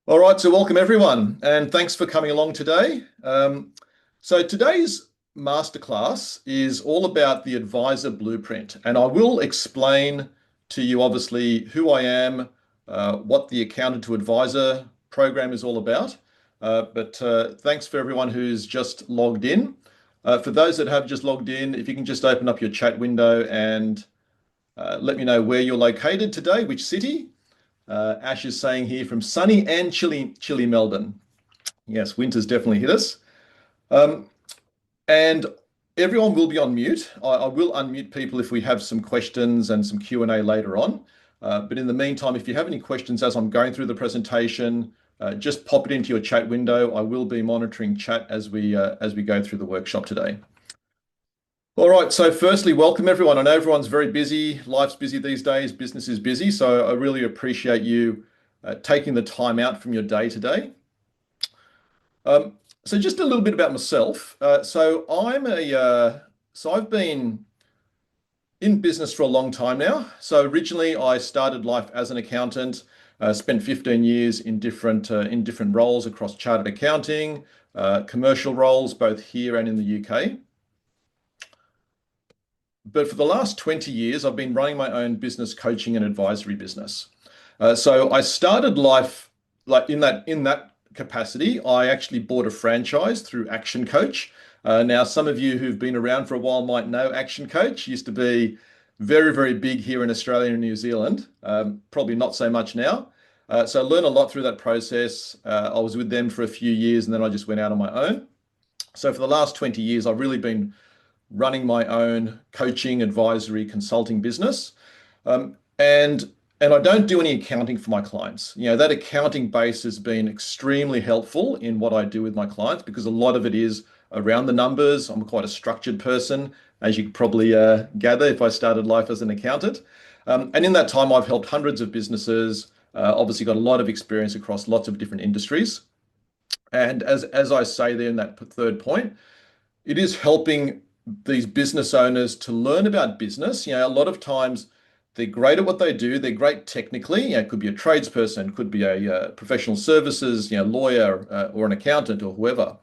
All right, so welcome everyone, and thanks for coming along today. So today's masterclass is all about the advisor blueprint, and I will explain to you obviously who I am, what the accountant to advisor program is all about. But thanks for everyone who's just logged in. For those that have just logged in, if you can just open up your chat window and let me know where you're located today, which city. Ash is saying here from sunny and chilly Melbourne. Yes, winter's definitely hit us. Um, and everyone will be on mute. I will unmute people if we have some questions and some Q&A later on. But in the meantime, if you have any questions as I'm going through the presentation, just pop it into your chat window. I will be monitoring chat as we go through the workshop today. All right, so firstly, welcome everyone. I know everyone's very busy. Life's busy these days. Business is busy. So I really appreciate you taking the time out from your day today. So just a little bit about myself. So I've been in business for a long time now. So originally I started life as an accountant, spent 15 years in different roles across chartered accounting, commercial roles, both here and in the UK. But for the last 20 years, I've been running my own business coaching and advisory business. So I started life like in that capacity. I actually bought a franchise through Action Coach. Now, some of you who've been around for a while might know Action Coach. Used to be very, very big here in Australia and New Zealand. Probably not so much now. So I learned a lot through that process. I was with them for a few years and then I just went out on my own. So for the last 20 years, I've really been running my own coaching, advisory, consulting business. And I don't do any accounting for my clients. You know, that accounting base has been extremely helpful in what I do with my clients because a lot of it is around the numbers. I'm quite a structured person, as you could probably gather if I started life as an accountant. And in that time, I've helped hundreds of businesses, obviously got a lot of experience across lots of different industries. And as I say there in that third point, it is helping these business owners to learn about business. You know, a lot of times they're great at what they do. They're great technically. You know, it could be a tradesperson, could be a professional services, lawyer or an accountant or whoever.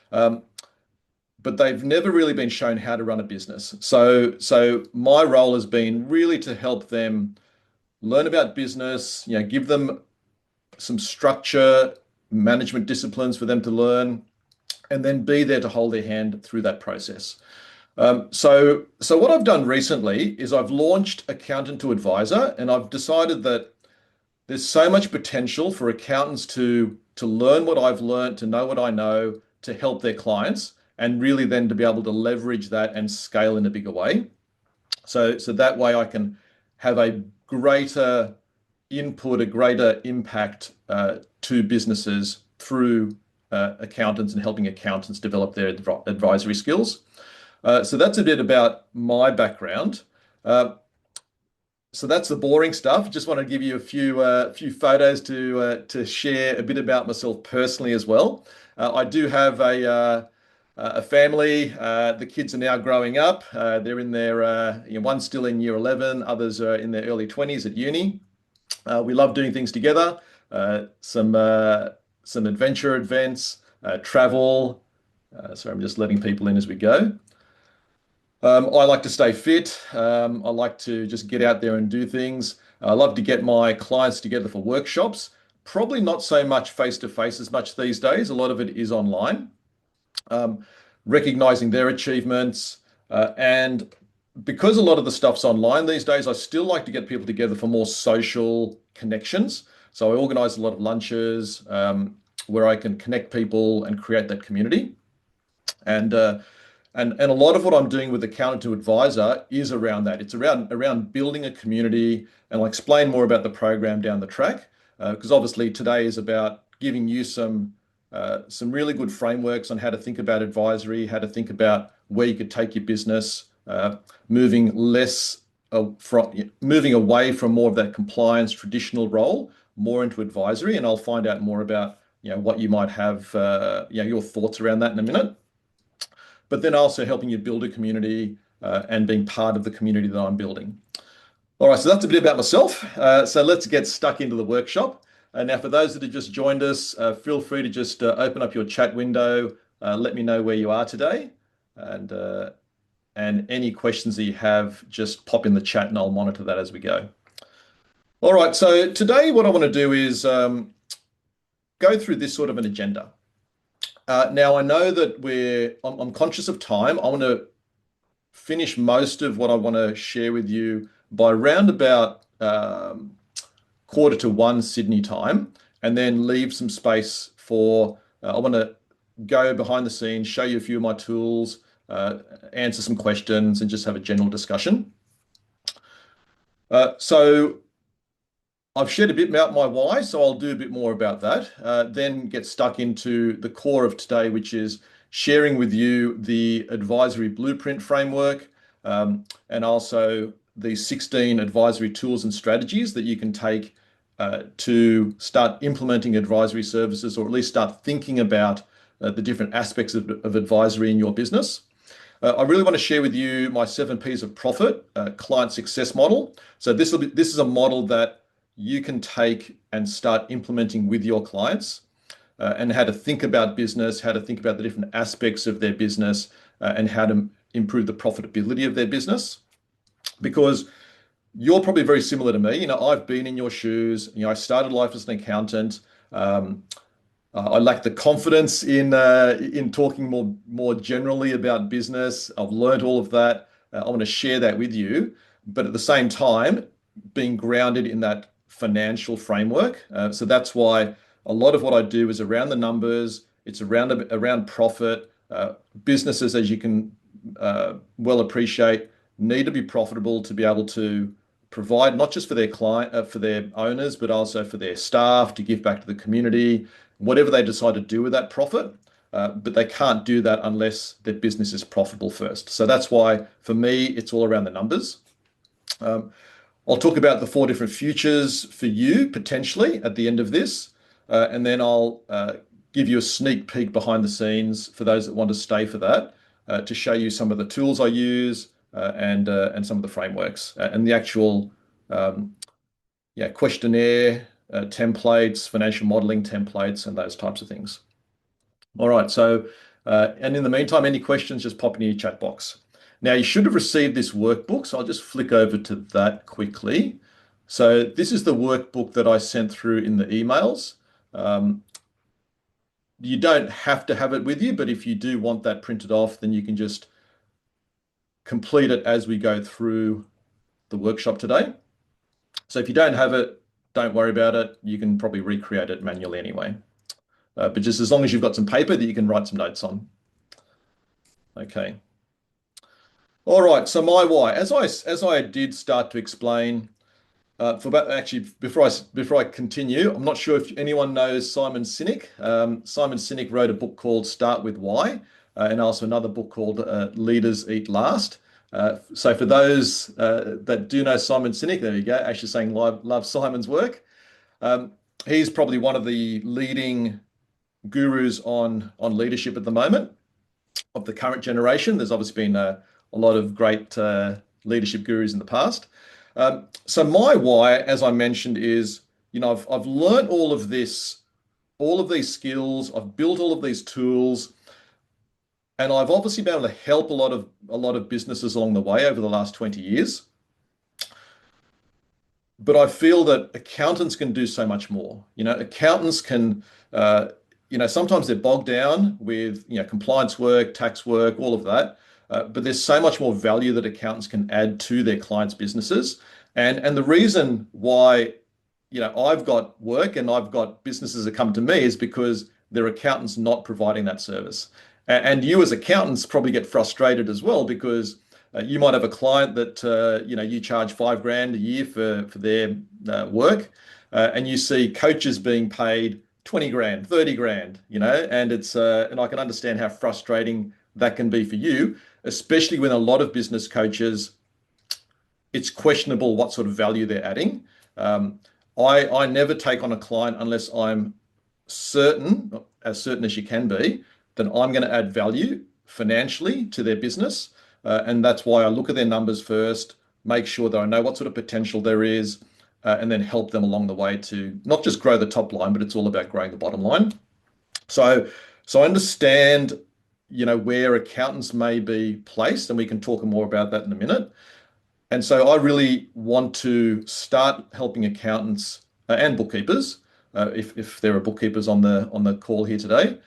But they've never really been shown how to run a business. So my role has been really to help them learn about business, give them some structure, management disciplines for them to learn, and then be there to hold their hand through that process. So what I've done recently is I've launched Accountant to Advisor, and I've decided that there's so much potential for accountants to learn what I've learned, to know what I know, to help their clients, and really then to be able to leverage that and scale in a bigger way. So that way I can have a greater input, a greater impact to businesses through accountants and helping accountants develop their advisory skills. So that's a bit about my background. So that's the boring stuff. Just want to give you a few photos to share a bit about myself personally as well. I do have a family. The kids are now growing up. They're in their one's still in year 11, others are in their early 20s at uni. We love doing things together. Some adventure events, travel. Sorry, I'm just letting people in as we go. I like to stay fit. I like to just get out there and do things. I love to get my clients together for workshops. Probably not so much face to face as much these days. A lot of it is online. Recognizing their achievements. And because a lot of the stuff's online these days, I still like to get people together for more social connections. So I organize a lot of lunches where I can connect people and create that community. And a lot of what I'm doing with Accountant to Advisor is around that. It's around building a community, and I'll explain more about the program down the track, because obviously today is about giving you some really good frameworks on how to think about advisory, how to think about where you could take your business, moving away from more of that compliance traditional role, more into advisory, and I'll find out more about what you might have your thoughts around that in a minute. But then also helping you build a community and being part of the community that I'm building. All right, so that's a bit about myself. So let's get stuck into the workshop. Now, for those that have just joined us, feel free to just open up your chat window, let me know where you are today, and any questions that you have, just pop in the chat and I'll monitor that as we go. All right, so today what I want to do is go through this sort of an agenda. Now, I know that I'm conscious of time. I want to finish most of what I want to share with you by round about 12:45 Sydney time, and then leave some space for, I want to go behind the scenes, show you a few of my tools, answer some questions, and just have a general discussion. So I've shared a bit about my why, so I'll do a bit more about that. Then get stuck into the core of today, which is sharing with you the advisory blueprint framework, and also the 16 advisory tools and strategies that you can take to start implementing advisory services, or at least start thinking about the different aspects of advisory in your business. I really want to share with you my 7 P's of profit client success model. So this is a model that you can take and start implementing with your clients, and how to think about business, how to think about the different aspects of their business, and how to improve the profitability of their business. Because you're probably very similar to me. I've been in your shoes. I started life as an accountant. I lack the confidence in talking more generally about business. I've learned all of that. I want to share that with you, but at the same time, being grounded in that financial framework. So that's why a lot of what I do is around the numbers. It's around profit. Businesses, as you can well appreciate, need to be profitable to be able to provide not just for their for their owners, but also for their staff, to give back to the community, whatever they decide to do with that profit. But they can't do that unless their business is profitable first. So that's why, for me, it's all around the numbers. I'll talk about the 4 different futures for you potentially at the end of this, and then I'll give you a sneak peek behind the scenes for those that want to stay for that, to show you some of the tools I use, and some of the frameworks, and the actual questionnaire templates, financial modeling templates, and those types of things. All right, so and in the meantime, any questions, just pop in your chat box. Now, you should have received this workbook, so I'll just flick over to that quickly. So this is the workbook that I sent through in the emails. You don't have to have it with you, but if you do want that printed off, then you can just complete it as we go through the workshop today. So if you don't have it, don't worry about it. You can probably recreate it manually anyway. But just as long as you've got some paper that you can write some notes on. Okay. All right, so my why, as I did start to explain, before I continue, I'm not sure if anyone knows Simon Sinek. Simon Sinek wrote a book called Start With Why, and also another book called Leaders Eat Last. So for those that do know Simon Sinek, there you go, actually saying love Simon's work. He's probably one of the leading gurus on leadership at the moment of the current generation. There's obviously been a lot of great leadership gurus in the past. So my why, as I mentioned, is I've learned all of this, all of these skills. I've built all of these tools, and I've obviously been able to help a lot of businesses along the way over the last 20 years. But I feel that accountants can do so much more. Accountants can, sometimes they're bogged down with compliance work, tax work, all of that. But there's so much more value that accountants can add to their clients' businesses. And the reason why, I've got work and I've got businesses that come to me is because their accountants not providing that service. And you as accountants probably get frustrated as well, because you might have a client that, you charge $5,000 a year for their work, and you see coaches being paid $20,000, $30,000, and I can understand how frustrating that can be for you, especially when a lot of business coaches, it's questionable what sort of value they're adding. I never take on a client unless I'm certain as you can be, that I'm going to add value financially to their business. And that's why I look at their numbers first, make sure that I know what sort of potential there is, and then help them along the way to not just grow the top line, but it's all about growing the bottom line. So, so I understand, where accountants may be placed, and we can talk more about that in a minute. And so I really want to start helping accountants and bookkeepers, if there are bookkeepers on the call here today,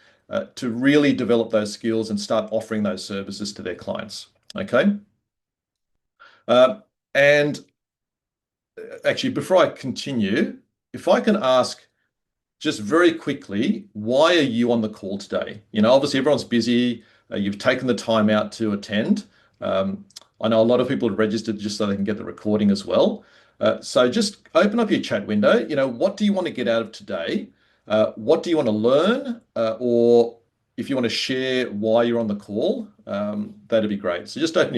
to really develop those skills and start offering those services to their clients. Okay. Uh, and actually, before I continue, if I can ask just very quickly, why are you on the call today? Obviously everyone's busy. You've taken the time out to attend. Um, I know a lot of people have registered just so they can get the recording as well. So just open up your chat window. What do you want to get out of today? What do you want to learn? Or if you want to share why you're on the call, that'd be great. So just open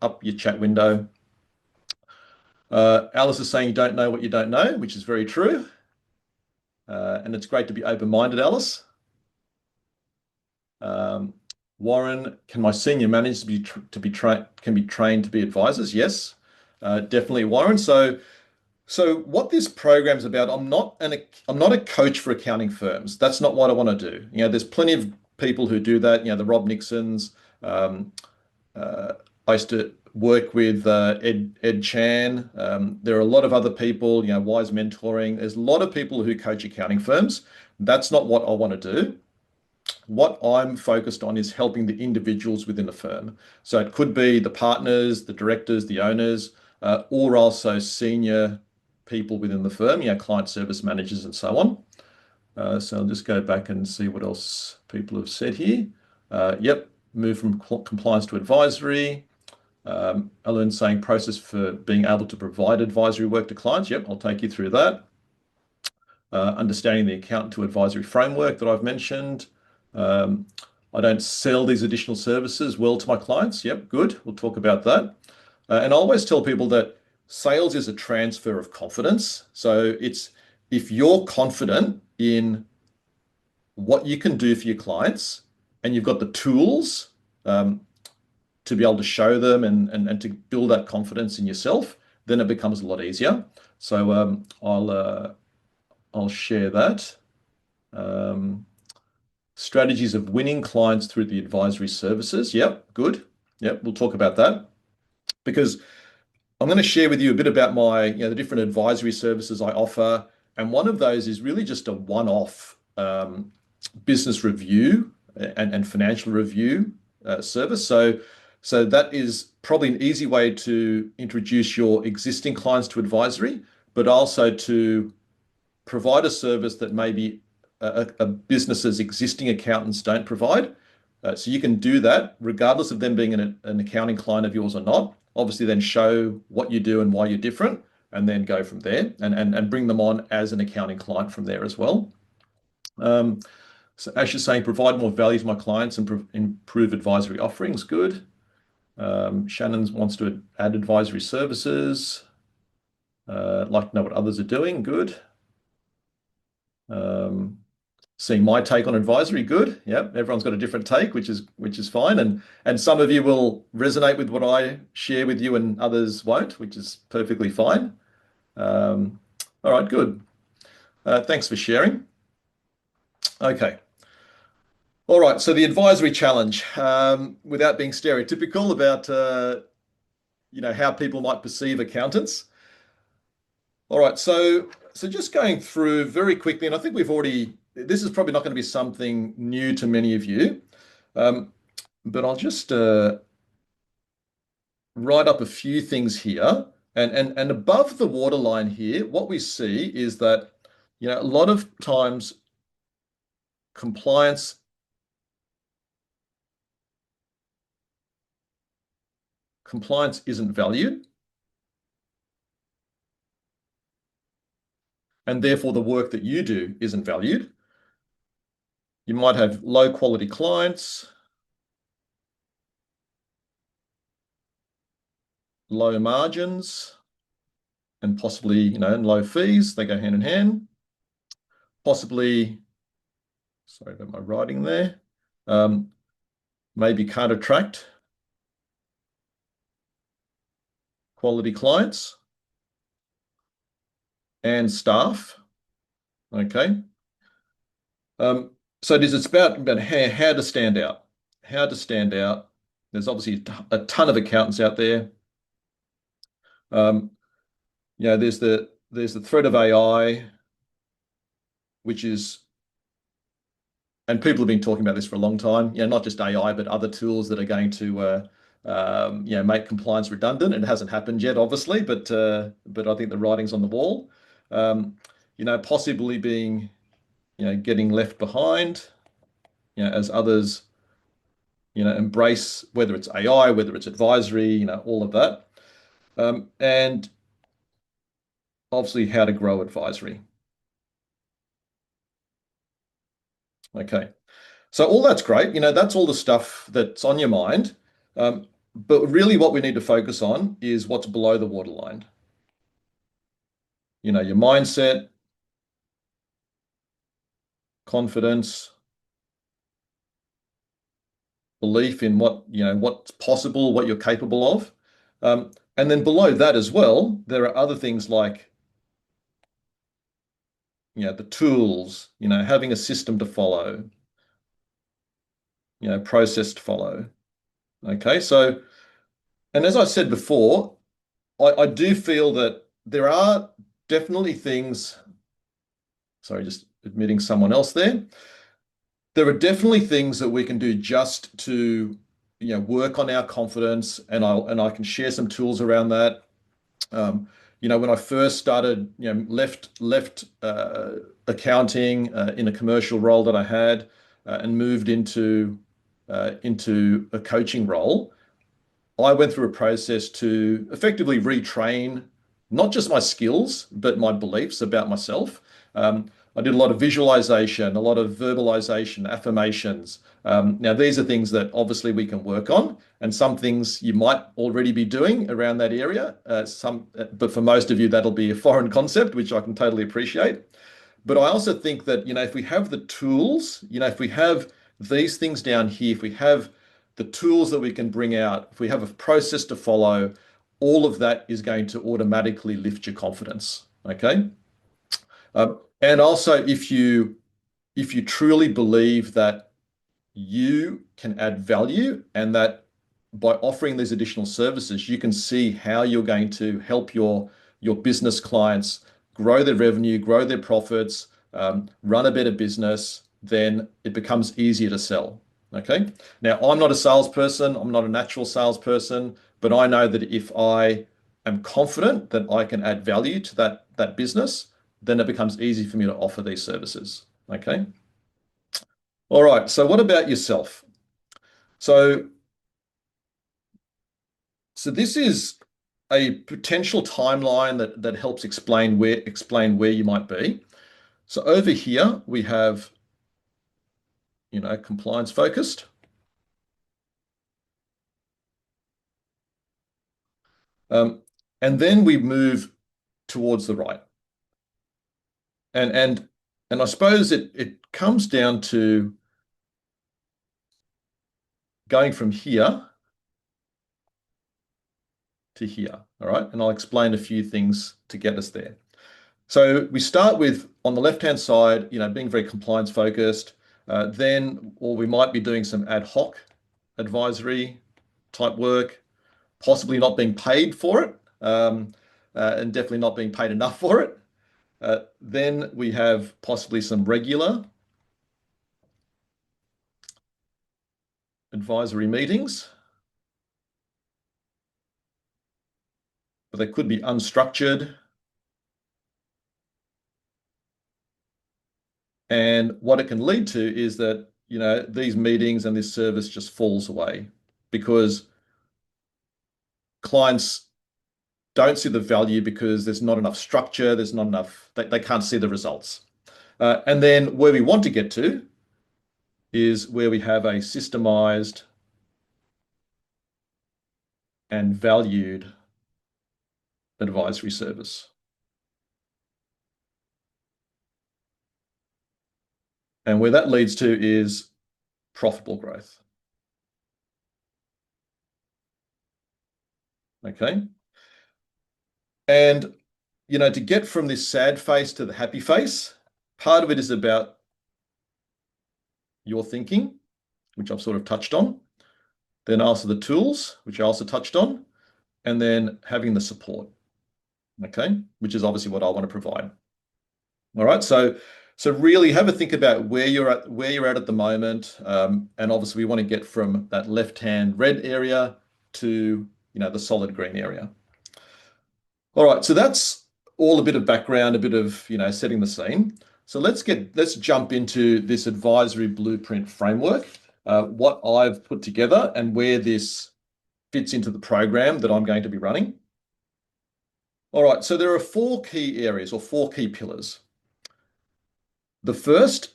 up your chat window. Alice is saying you don't know what you don't know, which is very true. And it's great to be open-minded, Alice. Um, Warren, can my senior managers can be trained to be advisors? Yes, definitely, Warren. So what this program is about, I'm not a coach for accounting firms. That's not what I want to do. There's plenty of people who do that. The Rob Nixons. Um, I used to work with Ed Chan. There are a lot of other people. Wise Mentoring. There's a lot of people who coach accounting firms. That's not what I want to do. What I'm focused on is helping the individuals within the firm. So it could be the partners, the directors, the owners, or also senior people within the firm, client service managers and so on. So I'll just go back and see what else people have said here. Yep, move from compliance to advisory. Ellen saying process for being able to provide advisory work to clients. Yep, I'll take you through that. Understanding the accountant to advisory framework that I've mentioned. I don't sell these additional services well to my clients. Yep, good. We'll talk about that. And I always tell people that sales is a transfer of confidence. So it's if you're confident in what you can do for your clients and you've got the tools to be able to show them and to build that confidence in yourself, then it becomes a lot easier. So I'll share that. Strategies of winning clients through the advisory services. Yep, good. Yep, we'll talk about that because I'm going to share with you a bit about the different advisory services I offer. And one of those is really just a one-off business review and financial review service. So that is probably an easy way to introduce your existing clients to advisory, but also to provide a service that maybe a business's existing accountants don't provide. So you can do that regardless of them being an accounting client of yours or not. Obviously, then show what you do and why you're different, and then go from there and bring them on as an accounting client from there as well. So as you're saying, provide more value to my clients and improve advisory offerings. Good. Shannon wants to add advisory services. Like to know what others are doing. Good. Seeing my take on advisory, good. Yep, everyone's got a different take, which is fine, and some of you will resonate with what I share with you, and others won't, which is perfectly fine. All right, good. Thanks for sharing. Okay. All right, so the advisory challenge, without being stereotypical about how people might perceive accountants. All right, so just going through very quickly, and I think this is probably not going to be something new to many of you, but I'll just write up a few things here. And above the waterline here, what we see is that, a lot of times compliance isn't valued, and therefore the work that you do isn't valued. You might have low quality clients, low margins, and possibly, and low fees. They go hand in hand. Possibly, sorry about my writing there. Maybe can't attract quality clients. and staff. Okay. Um, so it is, it's about how to stand out. How to stand out. There's obviously a ton of accountants out there. Um, there's the threat of AI, which is, and people have been talking about this for a long time. Not just AI, but other tools that are going to make compliance redundant. It hasn't happened yet, obviously, but I think the writing's on the wall. Um, possibly being, getting left behind, as others, embrace whether it's AI, whether it's advisory, all of that. And obviously how to grow advisory. Okay. So all that's great. That's all the stuff that's on your mind. But really what we need to focus on is what's below the waterline. Your mindset, confidence, belief in what's possible, what you're capable of. And then below that as well, there are other things like, the tools, having a system to follow, process to follow. Okay. So, and as I said before, I do feel that there are definitely things, sorry, just admitting someone else there. There are definitely things that we can do just to, work on our confidence, and I can share some tools around that. When I first started, left accounting in a commercial role that I had, and moved into a coaching role. I went through a process to effectively retrain not just my skills, but my beliefs about myself. I did a lot of visualization, a lot of verbalization, affirmations. Now, these are things that obviously we can work on, and some things you might already be doing around that area. But for most of you, that'll be a foreign concept, which I can totally appreciate. But I also think that, if we have the tools, if we have these things down here, if we have the tools that we can bring out, if we have a process to follow, all of that is going to automatically lift your confidence. Okay. And also, if you truly believe that you can add value, and that by offering these additional services, you can see how you're going to help your business clients grow their revenue, grow their profits, run a better business, then it becomes easier to sell. Okay. Now, I'm not a salesperson. I'm not a natural salesperson, but I know that if I am confident that I can add value to that business, then it becomes easy for me to offer these services. Okay. All right. So what about yourself? So, so this is a potential timeline that helps explain where you might be. So over here we have, compliance focused. Um, and then we move towards the right. And I suppose it comes down to going from here to here. All right. And I'll explain a few things to get us there. So we start with, on the left-hand side, being very compliance focused. Or we might be doing some ad hoc advisory type work, possibly not being paid for it, and definitely not being paid enough for it. Then we have possibly some regular advisory meetings, but they could be unstructured. And what it can lead to is that, these meetings and this service just falls away because clients don't see the value because there's not enough structure, there's not enough, they can't see the results. And then where we want to get to is where we have a systemized and valued advisory service. And where that leads to is profitable growth. Okay. And to get from this sad face to the happy face, part of it is about your thinking, which I've sort of touched on, then also the tools, which I also touched on, and then having the support, okay, which is obviously what I want to provide. All right, so really have a think about where you're at the moment, and obviously we want to get from that left-hand red area to the solid green area. All right, so that's all a bit of background, a bit of setting the scene. So let's jump into this advisory blueprint framework, what I've put together, and where this fits into the program that I'm going to be running. All right, so there are four key areas or four key pillars. The first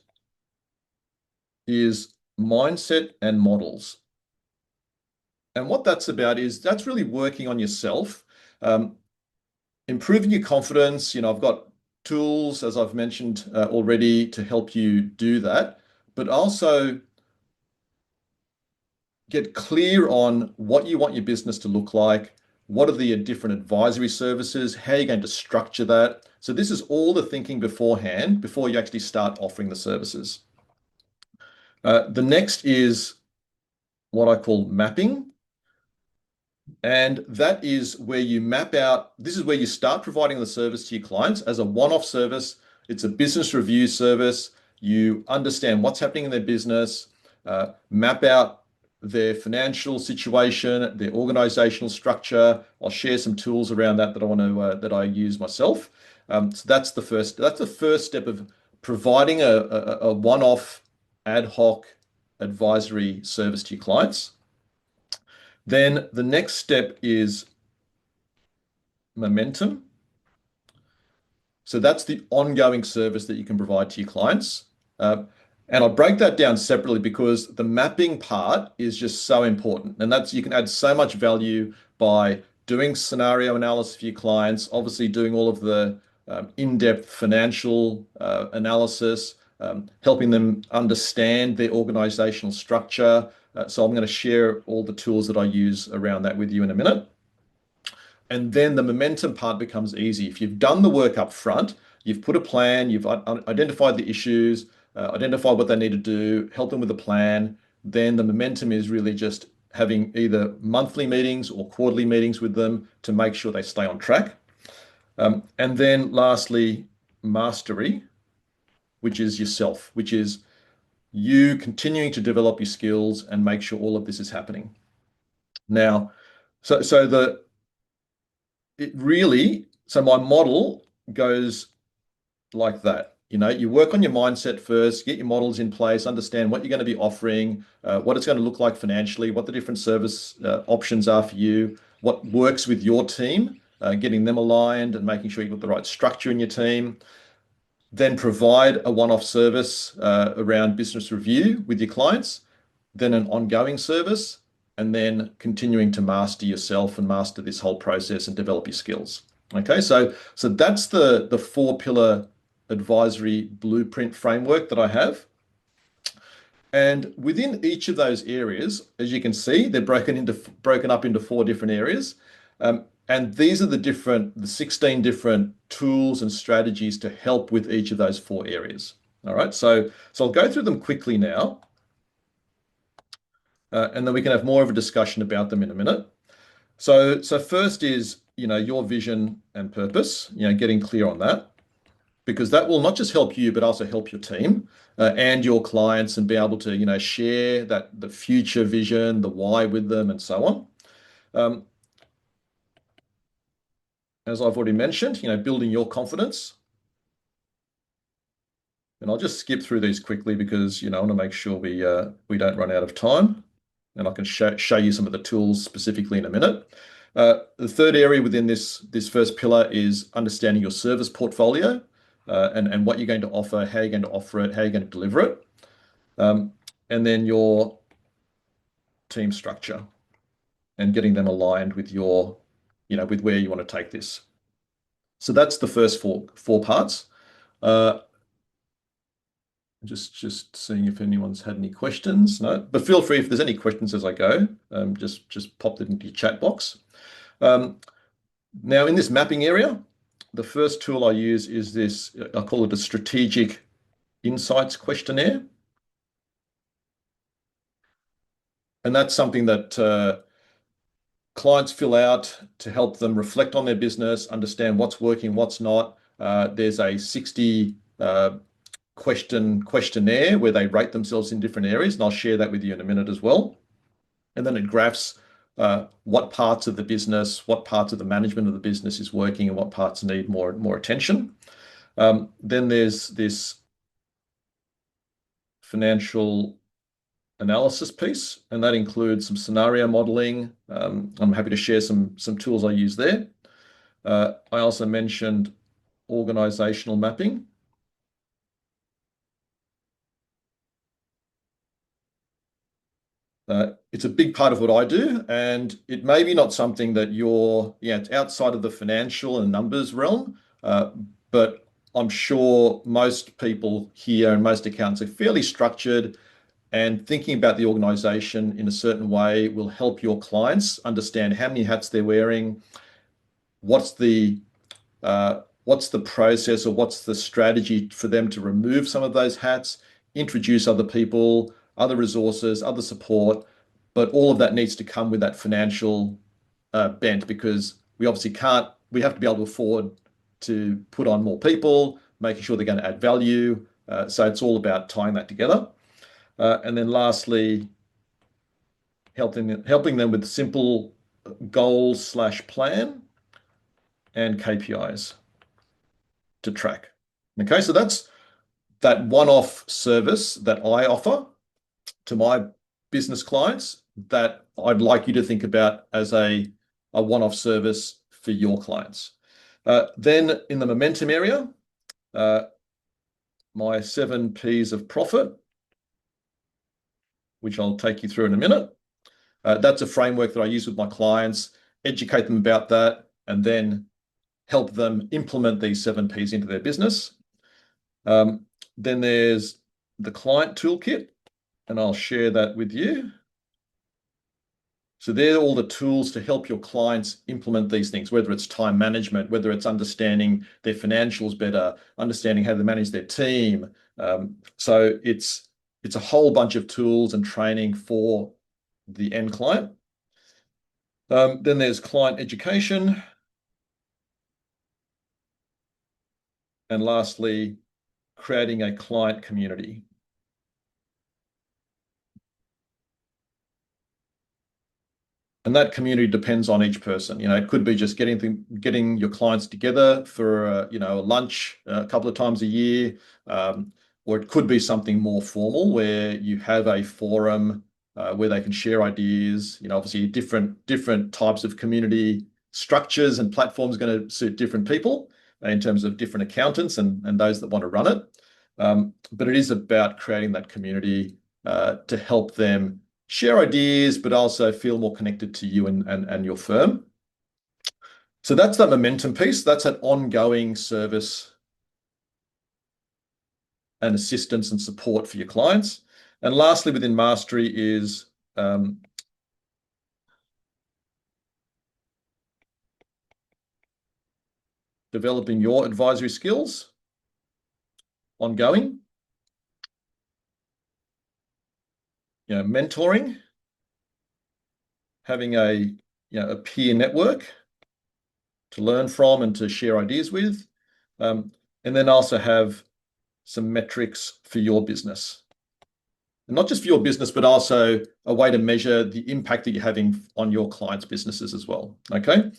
is mindset and models. And what that's about is that's really working on yourself, improving your confidence. I've got tools, as I've mentioned already, to help you do that, but also get clear on what you want your business to look like. What are the different advisory services? How are you going to structure that? So this is all the thinking beforehand, before you actually start offering the services. The next is what I call mapping. And that is where you map out, this is where you start providing the service to your clients as a one-off service. It's a business review service. You understand what's happening in their business, map out their financial situation, their organizational structure. I'll share some tools around that I use myself. So that's the first step of providing a one-off ad hoc advisory service to your clients. Then the next step is momentum. So that's the ongoing service that you can provide to your clients. And I'll break that down separately because the mapping part is just so important. And you can add so much value by doing scenario analysis for your clients, obviously doing all of the in-depth financial analysis, helping them understand their organizational structure. So I'm going to share all the tools that I use around that with you in a minute. And then the momentum part becomes easy. If you've done the work up front, you've put a plan, you've identified the issues, identified what they need to do, help them with a plan, then the momentum is really just having either monthly meetings or quarterly meetings with them to make sure they stay on track. And then lastly, mastery, which is yourself, which is you continuing to develop your skills and make sure all of this is happening. Now, so my model goes like that. You work on your mindset first, get your models in place, understand what you're going to be offering, what it's going to look like financially, what the different service options are for you, what works with your team, getting them aligned and making sure you've got the right structure in your team. Then provide a one-off service around business review with your clients, then an ongoing service, and then continuing to master yourself and master this whole process and develop your skills. Okay, so that's the four-pillar advisory blueprint framework that I have. And within each of those areas, as you can see, they're broken up into four different areas. And these are the 16 different tools and strategies to help with each of those four areas. All right, so I'll go through them quickly now, and then we can have more of a discussion about them in a minute. So first is, your vision and purpose, getting clear on that, because that will not just help you, but also help your team and your clients and be able to, share the future vision, the why with them and so on. As I've already mentioned, building your confidence. And I'll just skip through these quickly because, I want to make sure we don't run out of time. And I can show you some of the tools specifically in a minute. The third area within this first pillar is understanding your service portfolio and what you're going to offer, how you're going to offer it, how you're going to deliver it. And then your team structure and getting them aligned with with where you want to take this. So that's the first four parts. Just seeing if anyone's had any questions. No, but feel free if there's any questions as I go, just pop them into your chat box. Now in this mapping area, the first tool I use is this, I call it a strategic insights questionnaire. And that's something that clients fill out to help them reflect on their business, understand what's working, what's not. There's a 60 questionnaire where they rate themselves in different areas, and I'll share that with you in a minute as well. And then it graphs what parts of the business, what parts of the management of the business is working, and what parts need more attention. Then there's this financial analysis piece, and that includes some scenario modeling. I'm happy to share some tools I use there. I also mentioned organizational mapping. It's a big part of what I do, and it may be not something that it's outside of the financial and numbers realm, but I'm sure most people here and most accountants are fairly structured, and thinking about the organization in a certain way will help your clients understand how many hats they're wearing, what's the process or what's the strategy for them to remove some of those hats, introduce other people, other resources, other support. But all of that needs to come with that financial bent, because we have to be able to afford to put on more people, making sure they're going to add value. So it's all about tying that together. And then lastly, helping them with simple goals/plan and KPIs to track. Okay, so that's that one-off service that I offer to my business clients that I'd like you to think about as a one-off service for your clients. Then in the momentum area, my 7 Ps of profit, which I'll take you through in a minute. That's a framework that I use with my clients, educate them about that, and then help them implement these 7 Ps into their business. Then there's the client toolkit, and I'll share that with you. So they're all the tools to help your clients implement these things, whether it's time management, whether it's understanding their financials better, understanding how to manage their team. So it's a whole bunch of tools and training for the end client. Then there's client education. And lastly, creating a client community. And that community depends on each person. It could be just getting your clients together for a lunch a couple of times a year, or it could be something more formal where you have a forum where they can share ideas. Obviously different types of community structures and platforms are going to suit different people in terms of different accountants and those that want to run it. But it is about creating that community to help them share ideas, but also feel more connected to you and your firm. So that's that momentum piece. That's an ongoing service and assistance and support for your clients. And lastly, within Mastery is developing your advisory skills, ongoing, mentoring, having a peer network to learn from and to share ideas with, and then also have some metrics for your business. And not just for your business, but also a way to measure the impact that you're having on your clients' businesses as well. Okay.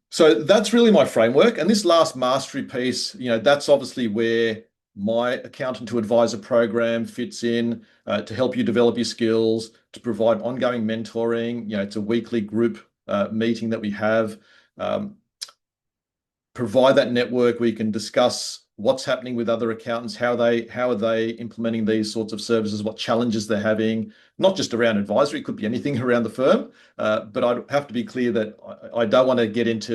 So that's really my framework. And this last mastery piece, that's obviously where my accountant to advisor program fits in to help you develop your skills, to provide ongoing mentoring. It's a weekly group meeting that we have. Provide that network where you can discuss what's happening with other accountants, how are they implementing these sorts of services, what challenges they're having, not just around advisory, it could be anything around the firm. But I have to be clear that I don't want to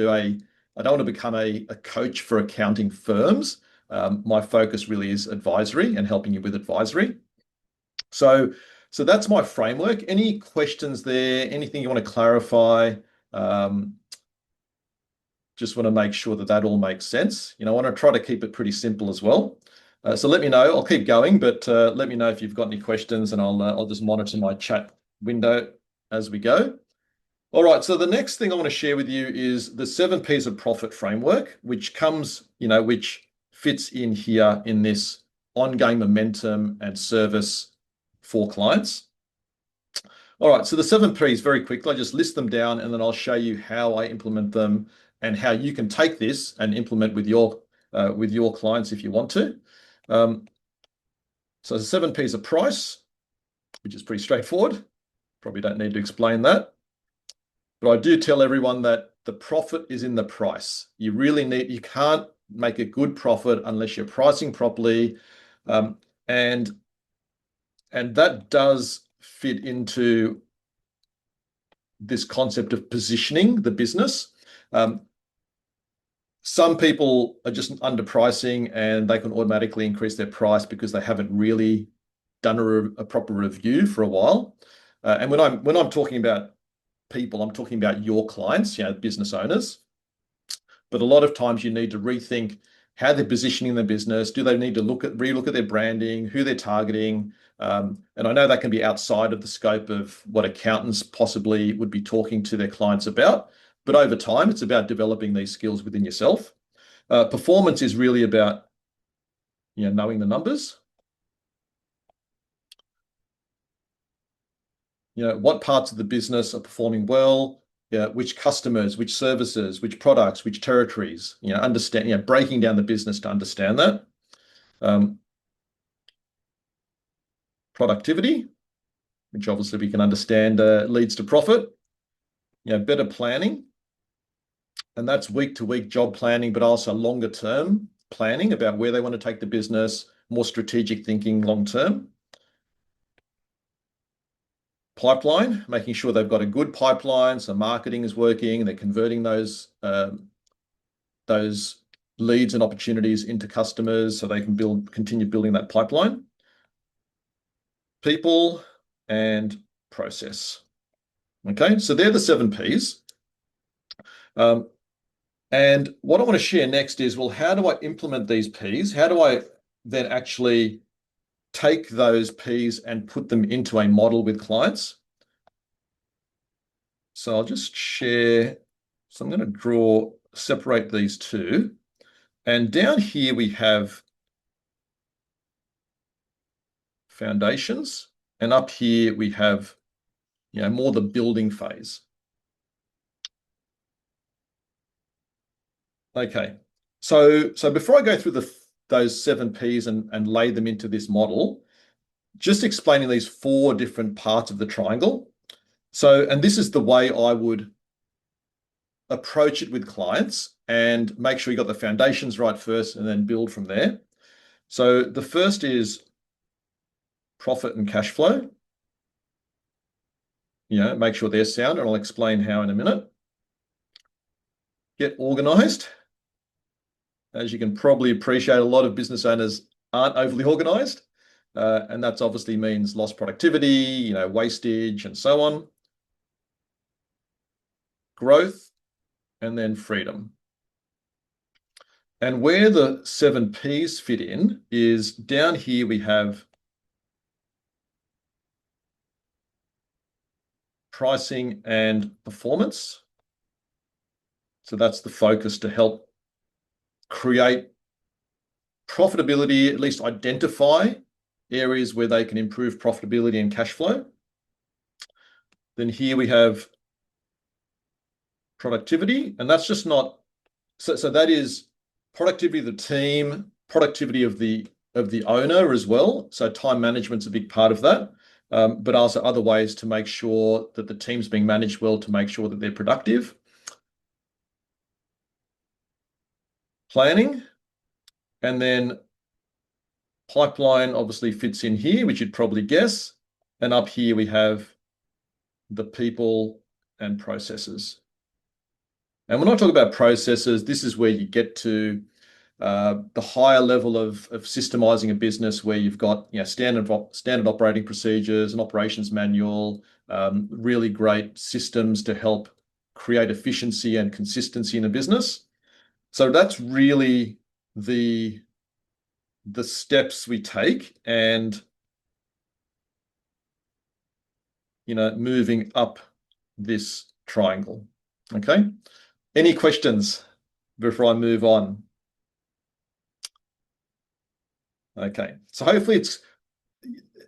I don't want to become a coach for accounting firms. My focus really is advisory and helping you with advisory. So that's my framework. Any questions there? Anything you want to clarify? just want to make sure that that all makes sense. I want to try to keep it pretty simple as well. So let me know. I'll keep going, but let me know if you've got any questions, and I'll just monitor my chat window as we go. All right. So the next thing I want to share with you is the 7 Ps of profit framework, which which fits in here in this ongoing momentum and service for clients. All right. So the 7 Ps, very quickly, I just list them down, and then I'll show you how I implement them and how you can take this and implement with your clients if you want to. So the 7 Ps of price, which is pretty straightforward. Probably don't need to explain that. But I do tell everyone that the profit is in the price. You can't make a good profit unless you're pricing properly. And that does fit into this concept of positioning the business. Some people are just underpricing and they can automatically increase their price because they haven't really done a proper review for a while. And when I'm talking about people, I'm talking about your clients, business owners. But a lot of times you need to rethink how they're positioning their business. Do they need to relook at their branding, who they're targeting? And I know that can be outside of the scope of what accountants possibly would be talking to their clients about. But over time, it's about developing these skills within yourself. Performance is really about knowing the numbers. What parts of the business are performing well, which customers, which services, which products, which territories, understand, breaking down the business to understand that. Productivity, which obviously we can understand leads to profit. Better planning, and that's week-to-week job planning, but also longer-term planning about where they want to take the business, more strategic thinking long-term. Pipeline, making sure they've got a good pipeline, so marketing is working, they're converting those leads and opportunities into customers so they can continue building that pipeline. People and process. Okay, so they're the 7 Ps. And what I want to share next is, well, how do I implement these Ps? How do I then actually take those Ps and put them into a model with clients? So I'll just share. So I'm going to separate these two. And down here we have foundations. And up here we have, more the building phase. Okay. So before I go through those 7 Ps and lay them into this model, just explaining these 4 different parts of the triangle. And this is the way I would approach it with clients and make sure you got the foundations right first and then build from there. So the first is profit and cash flow. Make sure they're sound, and I'll explain how in a minute. Get organized. As you can probably appreciate, a lot of business owners aren't overly organized. And that obviously means lost productivity, wastage, and so on. Growth, and then freedom. And where the 7 Ps fit in is down here we have pricing and performance. So that's the focus to help create profitability, at least identify areas where they can improve profitability and cash flow. Then here we have productivity, and that's just not, so that is productivity of the team, productivity of the owner as well. So time management's a big part of that, but also other ways to make sure that the team's being managed well to make sure that they're productive. Planning, and then pipeline obviously fits in here, which you'd probably guess. And up here we have the people and processes. And when I talk about processes, this is where you get to the higher level of systemizing a business, where you've got standard operating procedures, an operations manual, really great systems to help create efficiency and consistency in a business. So that's really the steps we take, and moving up this triangle. Okay. Any questions before I move on? Okay. So hopefully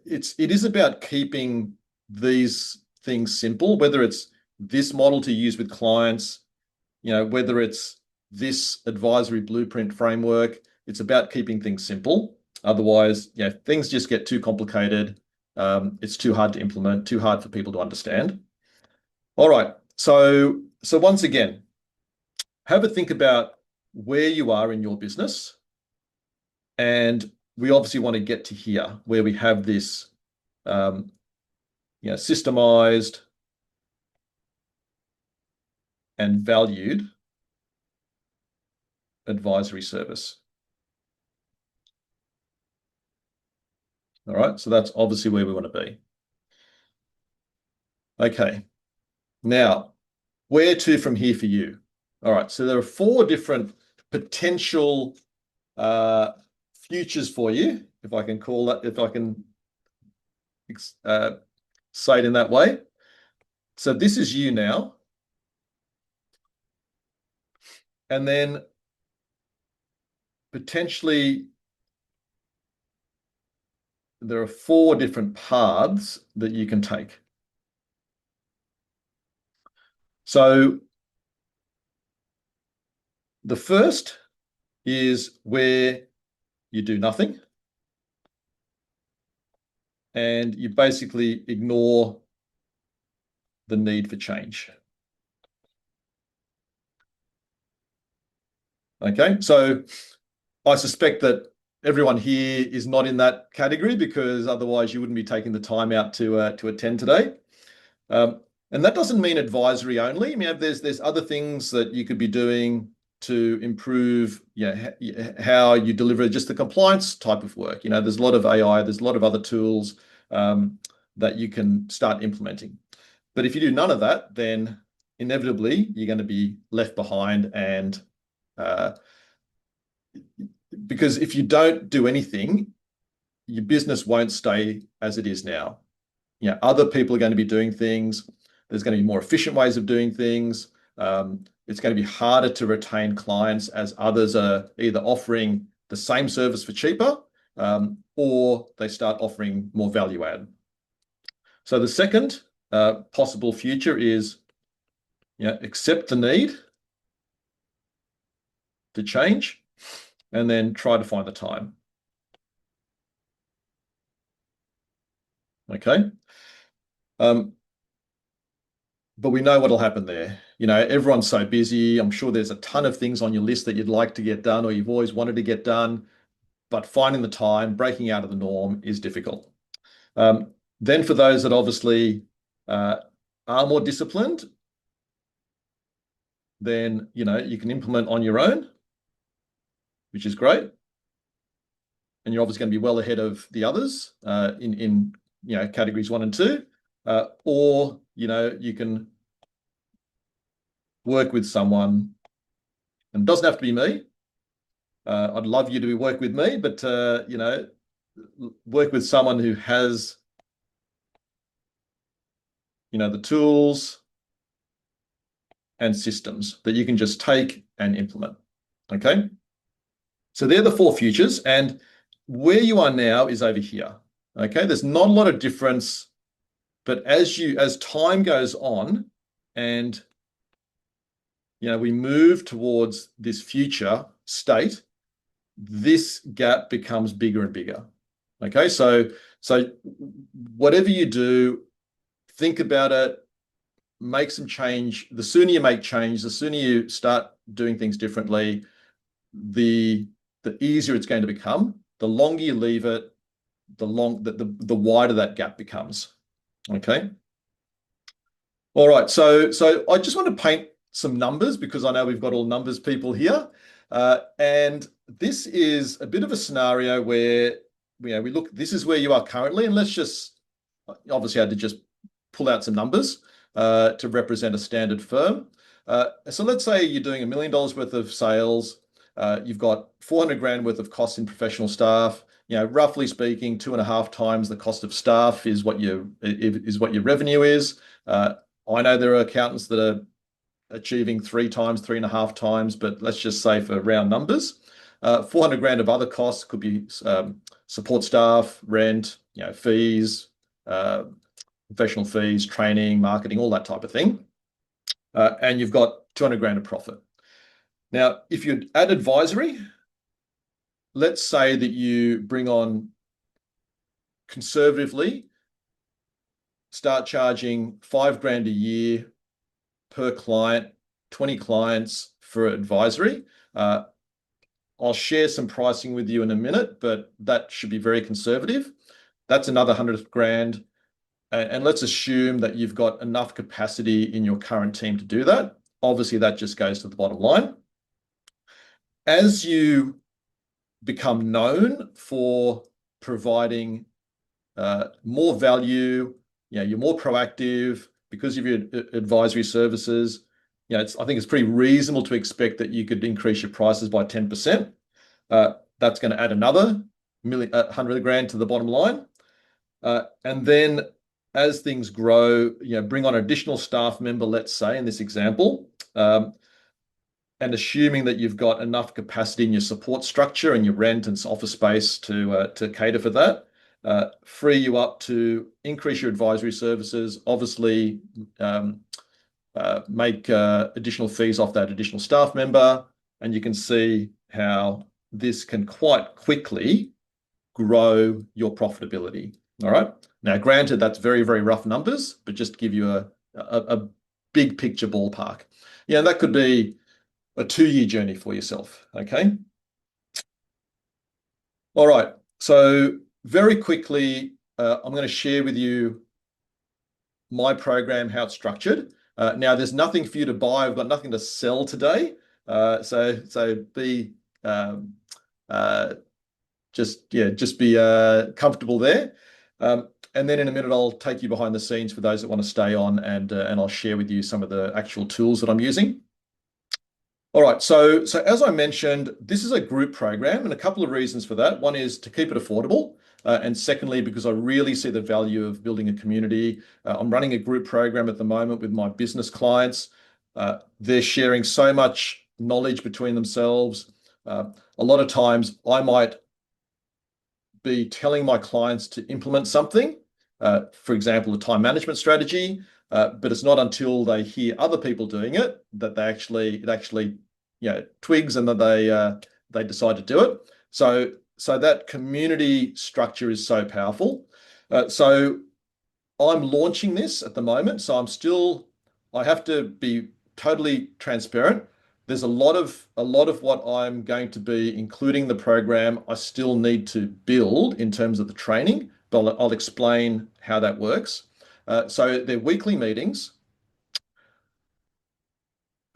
it is about keeping these things simple, whether it's this model to use with clients, whether it's this advisory blueprint framework. It's about keeping things simple. Otherwise, things just get too complicated. It's too hard to implement, too hard for people to understand. All right. So once again, have a think about where you are in your business. And we obviously want to get to here where we have this systemized and valued advisory service. All right, so that's obviously where we want to be. Okay, now where to from here for you? All right, so there are 4 different potential futures for you, if I can call that, if I can say it in that way. So this is you now. And then potentially there are 4 different paths that you can take. So the first is where you do nothing and you basically ignore the need for change. Okay, so I suspect that everyone here is not in that category, because otherwise you wouldn't be taking the time out to attend today. And that doesn't mean advisory only. I mean, there's other things that you could be doing to improve how you deliver just the compliance type of work. There's a lot of AI, there's a lot of other tools that you can start implementing. But if you do none of that, then inevitably you're going to be left behind, and because if you don't do anything, your business won't stay as it is now. Other people are going to be doing things. There's going to be more efficient ways of doing things. It's going to be harder to retain clients as others are either offering the same service for cheaper, or they start offering more value add. So the second possible future is accept the need to change and then try to find the time. Okay. But we know what'll happen there. Everyone's so busy. I'm sure there's a ton of things on your list that you'd like to get done or you've always wanted to get done, but finding the time, breaking out of the norm is difficult. Then for those that obviously are more disciplined, then you can implement on your own, which is great. And you're obviously going to be well ahead of the others in categories 1 and 2. Or you can work with someone, and it doesn't have to be me. I'd love you to work with me, but work with someone who has the tools and systems that you can just take and implement. Okay, so they're the 4 futures, and where you are now is over here. Okay, there's not a lot of difference, but as time goes on and we move towards this future state, this gap becomes bigger and bigger. Okay, so whatever you do, think about it, make some change. The sooner you make change, the sooner you start doing things differently, the easier it's going to become. The longer you leave it, the wider that gap becomes. Okay. All right. So I just want to paint some numbers, because I know we've got all numbers people here. And this is a bit of a scenario where we look, this is where you are currently, and let's just, obviously I had to just pull out some numbers to represent a standard firm. So let's say you're doing $1 million worth of sales. You've got 400 grand worth of costs in professional staff. Roughly speaking, 2.5 times the cost of staff is what your revenue is. I know there are accountants that are achieving 3 times, 3.5 times, but let's just say for round numbers, 400 grand of other costs could be support staff, rent, fees, uh, professional fees, training, marketing, all that type of thing. And you've got 200 grand of profit. Now, if you add advisory, let's say that you bring on conservatively, start charging 5 grand a year per client, 20 clients for advisory. I'll share some pricing with you in a minute, but that should be very conservative. That's another 100 grand. And let's assume that you've got enough capacity in your current team to do that. Obviously, that just goes to the bottom line. As you become known for providing more value, you're more proactive because of your advisory services. I think it's pretty reasonable to expect that you could increase your prices by 10%. That's going to add another 100 grand to the bottom line. And then as things grow, bring on an additional staff member, let's say, in this example, and assuming that you've got enough capacity in your support structure and your rent and office space to cater for that, free you up to increase your advisory services, obviously make additional fees off that additional staff member, and you can see how this can quite quickly grow your profitability. All right. Now, granted, that's very, very rough numbers, but just to give you a big picture ballpark. And that could be a 2-year journey for yourself. Okay. All right. So very quickly, I'm going to share with you my program, how it's structured. Now, there's nothing for you to buy. I've got nothing to sell today. So be just be comfortable there. And then in a minute, I'll take you behind the scenes for those that want to stay on, and I'll share with you some of the actual tools that I'm using. All right, so as I mentioned, this is a group program, and a couple of reasons for that. One is to keep it affordable, and secondly, because I really see the value of building a community. I'm running a group program at the moment with my business clients. They're sharing so much knowledge between themselves. A lot of times, I might be telling my clients to implement something, for example, a time management strategy, but it's not until they hear other people doing it that it actually twigs and that they decide to do it. So that community structure is so powerful. So I'm launching this at the moment. So I have to be totally transparent. There's a lot of what I'm going to be including the program. I still need to build in terms of the training, but I'll explain how that works. So they're weekly meetings.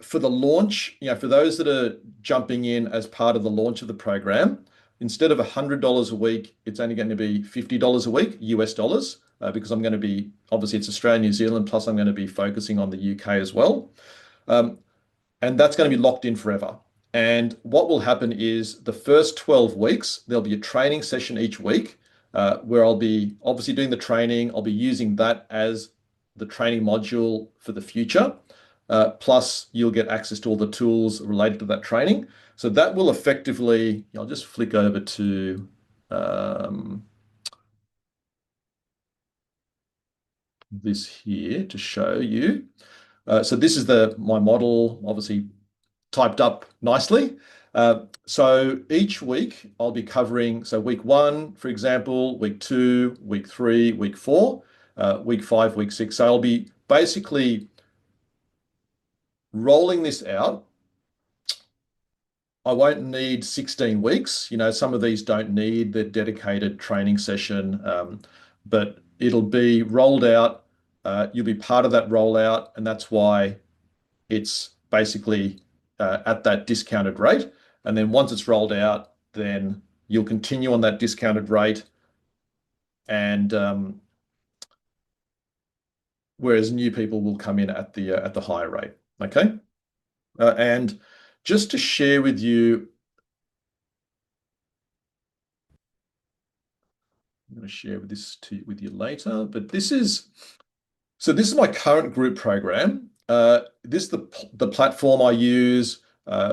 For the launch, for those that are jumping in as part of the launch of the program, instead of $100 a week, it's only going to be $50 a week, US dollars, because I'm going to be, obviously it's Australia, New Zealand, plus I'm going to be focusing on the UK as well. And that's going to be locked in forever. And what will happen is the first 12 weeks, there'll be a training session each week where I'll be obviously doing the training. I'll be using that as the training module for the future. Plus, you'll get access to all the tools related to that training. So that will effectively, I'll just flick over to this here to show you. So this is my model, obviously typed up nicely. So each week I'll be covering, so week 1, for example, week 2, week 3, week 4, week 5, week 6. So I'll be basically rolling this out. I won't need 16 weeks. Some of these don't need the dedicated training session, but it'll be rolled out. You'll be part of that rollout, and that's why it's basically at that discounted rate. And then once it's rolled out, then you'll continue on that discounted rate. And whereas new people will come in at the higher rate. Okay. And just to share with you, I'm going to share with you later, but this is my current group program. This is the platform I use.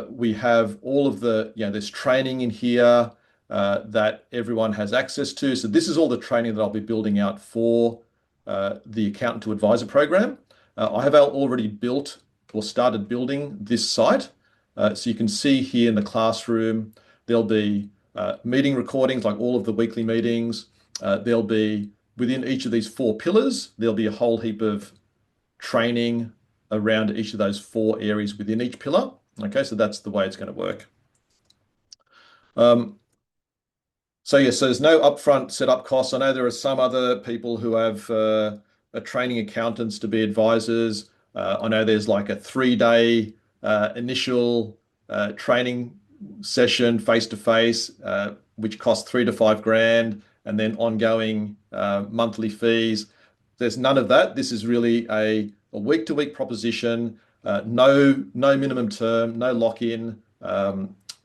We have all of there's training in here that everyone has access to. So this is all the training that I'll be building out for the Accountant to Advisor program. I have already built or started building this site. So you can see here in the classroom, there'll be meeting recordings, like all of the weekly meetings. There'll be within each of these four pillars, there'll be a whole heap of training around each of those four areas within each pillar. Okay, so that's the way it's going to work. So yes, so there's no upfront setup costs. I know there are some other people who have are training accountants to be advisors. I know there's like a 3 day initial training session face to face, which costs 3 to 5 grand, and then ongoing monthly fees. There's none of that. This is really a week to week proposition. No minimum term, no lock in.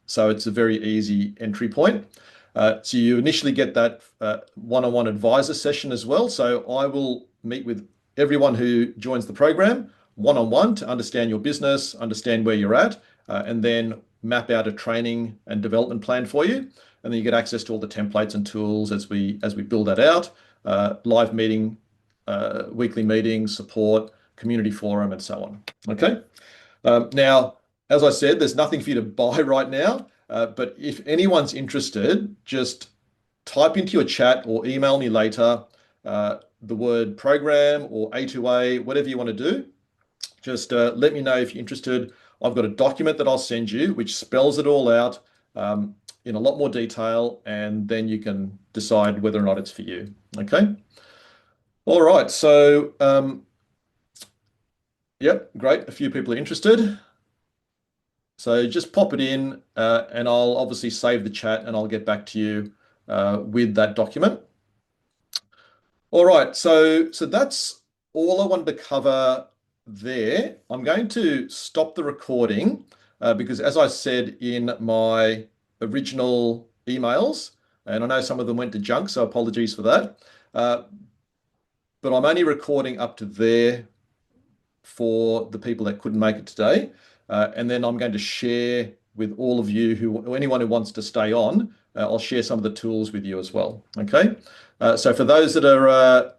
So it's a very easy entry point. So you initially get that one-on-one advisor session as well. So I will meet with everyone who joins the program one-on-one to understand your business, understand where you're at, and then map out a training and development plan for you. And then you get access to all the templates and tools as we build that out. Live meeting, weekly meetings, support, community forum, and so on. Okay. Now, as I said, there's nothing for you to buy right now. But if anyone's interested, just type into your chat or email me later the word program or A2A, whatever you want to do. Just let me know if you're interested. I've got a document that I'll send you which spells it all out in a lot more detail, and then you can decide whether or not it's for you. Okay. All right. So, yep, great. A few people are interested. So just pop it in and I'll obviously save the chat and I'll get back to you with that document. All right, so that's all I wanted to cover there. I'm going to stop the recording because as I said in my original emails, and I know some of them went to junk, so apologies for that. But I'm only recording up to there for the people that couldn't make it today. And then I'm going to share with all of you or anyone who wants to stay on, I'll share some of the tools with you as well. Okay. So for those that are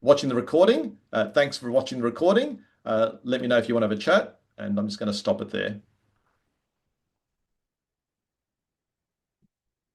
watching the recording, thanks for watching the recording. Let me know if you want to have a chat, and I'm just going to stop it there.